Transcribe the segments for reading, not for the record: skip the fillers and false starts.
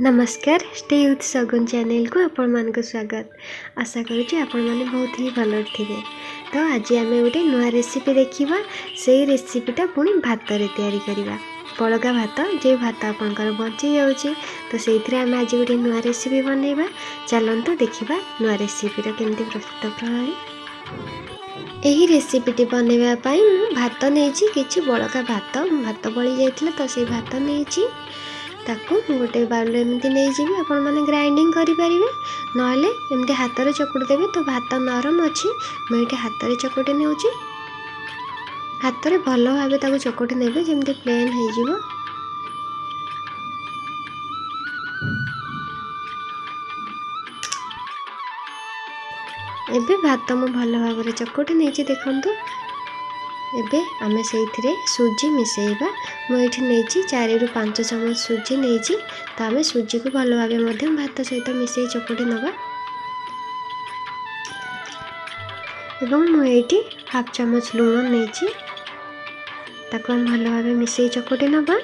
नमस्कार stay with सगुन channel को आपण मान को स्वागत। आशा करुँच आपण मैंने बहुत ही भल थे। तो आज आम गोटे नुआ रेसिपी देखा से रेसिपीटा पुणी भात रे तैयारी करवा बड़का भात जो भात आपंकर बची जाऊँगी तो से आम आज गोटे नुआ रेसिपी बनइबा। चलतु देखा नुआ रेसिपीर केमती प्रस्तुत प्रणाली। यही रेसिपीटी बनवाई मु भात नहीं कि बड़का भात बड़ी जाता तो से भात नहीं ताकू गोटे बाउल एमती नहीं जी आपण मैंने ग्राइंडिंग करें ना एमती हाथ में चकुड़ी देवे तो भात नरम अच्छी मुझे हाथ में चकुटी नौ हाथ में भल भाव चकुटी नेबे जमती प्लेन हो। एबे भात मु भल भाव चकुटी नहीं देखु। एबे आमे से सुजी मिसेबा मुझे नहीं 4 ରୁ 5 चमच सुजी नहीं तो आम सुजी को भल भाव भात सहित मिसे चकुटी नवा। मुझे हाफ चमच लुण नहीं ताको हम भल भाव मिसे चकुटी नवा।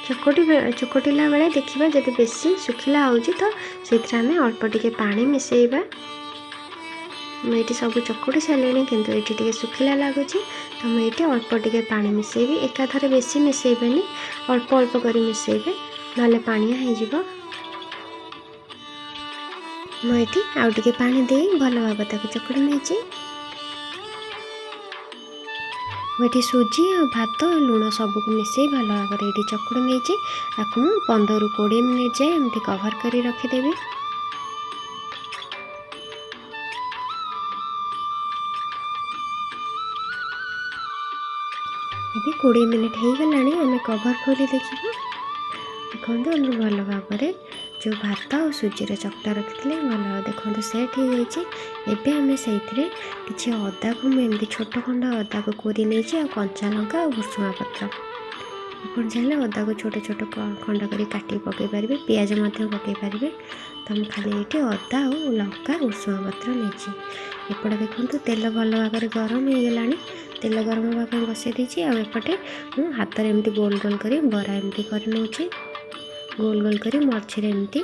चकुटिला बेले देखा जब बेसी सुखिला हो तो से अल्प टिके पानी मिसेबा। मुझे सब चकुटी सारे किंतु ये सुखिला लगुच तो मुझे अल्प टिके पानी मिसेबी एकाथरे बेसी मिसेबेनी अल्प अल्प कर मिसेबे ना पानिया हो। मुझे आउ टिके पानी दे भल भाव चकुटी नहीं। मुझे सुजी और भात लुण सबको मिसे भल भाव चकुटी नहीं आपको 15 ରୁ 20 मिनिट जाए एमती कवर कर रखिदेवी। ये 20 मिनिट हो गला आम कवर खोली देखा देखो आम भल भाव जो भात और सुजीर चकटा रखी भल भाव देखो सेट हो जाए। आम से कि अदा को मुझे छोट खंड अदा को कोरी नहीं आ कंचा लंका और भुसुंगा पत्र आप चाहिए अदा को छोट छोट खंड कर काटी पकई पारे पियाज पकई पारे। तो मुझे खाली ये अदा और लंका भुसुंगा पत्र नहीं एपटे देखो तेल भल भाव गरम हो गला तेल गरम हाँपे बसई देती आउपटे हाथ में एमती गोल गोल कर बरा एमती कर नौचे गोल गोल कर मझे एमती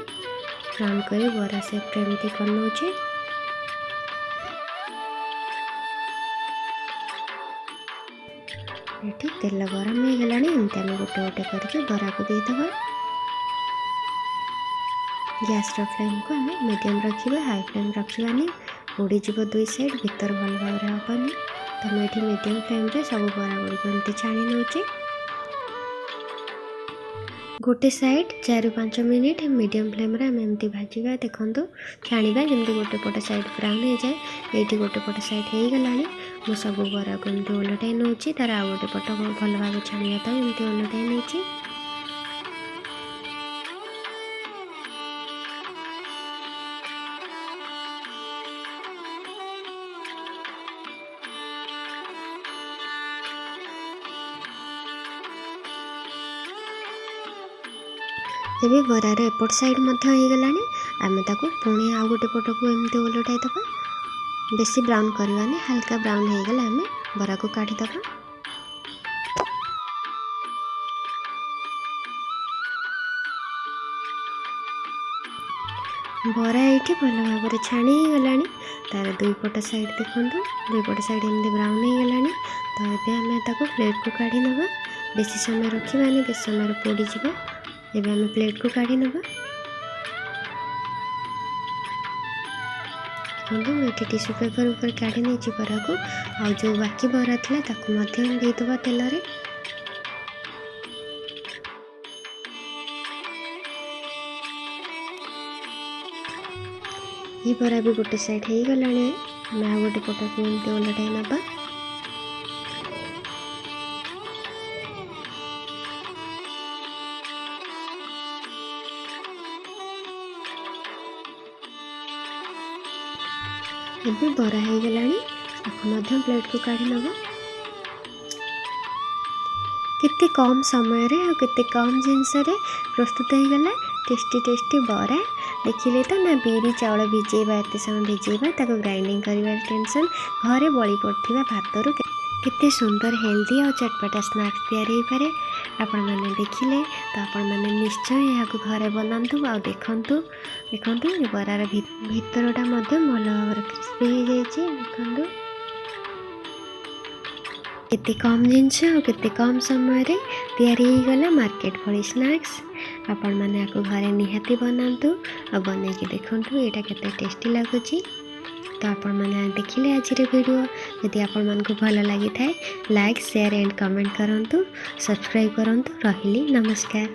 राउंड कर बरा सेप एमती कर नौचे। ये तेल गरम हो गला एमती आम गोटे गोटे करके बरा को देदेवा। गैस फ्लेम को आम मीडियम रखा हाई फ्लेम रखानी पोड़ीज 2 साइड भीतर भल भाव हेनी तो मुझे मीडियम फ्लेम रे सब बरा गुड़िक एमती छाणी नौचे। गोटे साइड 4 ରୁ 5 मिनिट मीडियम फ्लेम रे आम एमती भाजवा देखो छाणा जमी गोटे पट साइड ब्राउन हो जाए। ये गोटे पट साइड हो गला मु सब बरा को एमती ओलटाई नौची तार आ गोटे पट भल भाव छाणा एमती ओलटाई नहीं। एबे बरार एपट साइड हो गला आम ताको पुणी आउ गोटे पट को एमती ओलटाई दबा। बेसी ब्राउन करवानी हल्का ब्राउन हो गला आम बरा को काढ़ीदबा। बरा ये भल भाव छाणी गला तार 2 पट साइड देखो 2 पट साइड एमती ब्राउन हो गला तो ये आम ताको प्लेट को काढ़ी नवा। बेसी समय रखिबानी बेसी समय पोड़ीज एबे आम प्लेट को काढ़ी नवा। मुझे टिश्यू पेपर ऊपर काढ़ी नहीं बरा को आ जो बाकी बरा था देदेवा तेल रे। ये बरा भी गोटे साइड हो गला आम आ गोटे पट को एमती ओलटाई नवा। ये बरा हो गला आपको प्लेट को काढ़ी नवा। केते कम समय रे और केते कम जिनस प्रस्तुत हो गला टेस्टी बरा देखिले तो ना बिरी चाउल भिजेबा एत समय भिजेबा ताको ग्राइंडिंग करवा टेंशन घरे बड़ी पड़थिबा भात रु केते सुंदर हेल्दी और चटपटा स्नैक्स तैयारी हो पारे। आपण मैंने देखिले तो आपण मैंने निश्चय यहाँ घरे बनातु आ देखु देखु बरार भितरटा भल भाव क्रिस्पी हो जाए। देखु केते कम जिनस केते कम समय रे तैयारी गला मार्केट भली स्नैक्स। आपण मैंने आपको घरे निहाती बनातु आ बन के देखु यहाँ केते टेस्टी लगुच। तो आपण मैंने देखिले आज वीडियो यदि आपण मन को भल लगी थाए लाइक शेयर एंड कमेंट करंतु सब्सक्राइब करंतु। रहिली नमस्कार।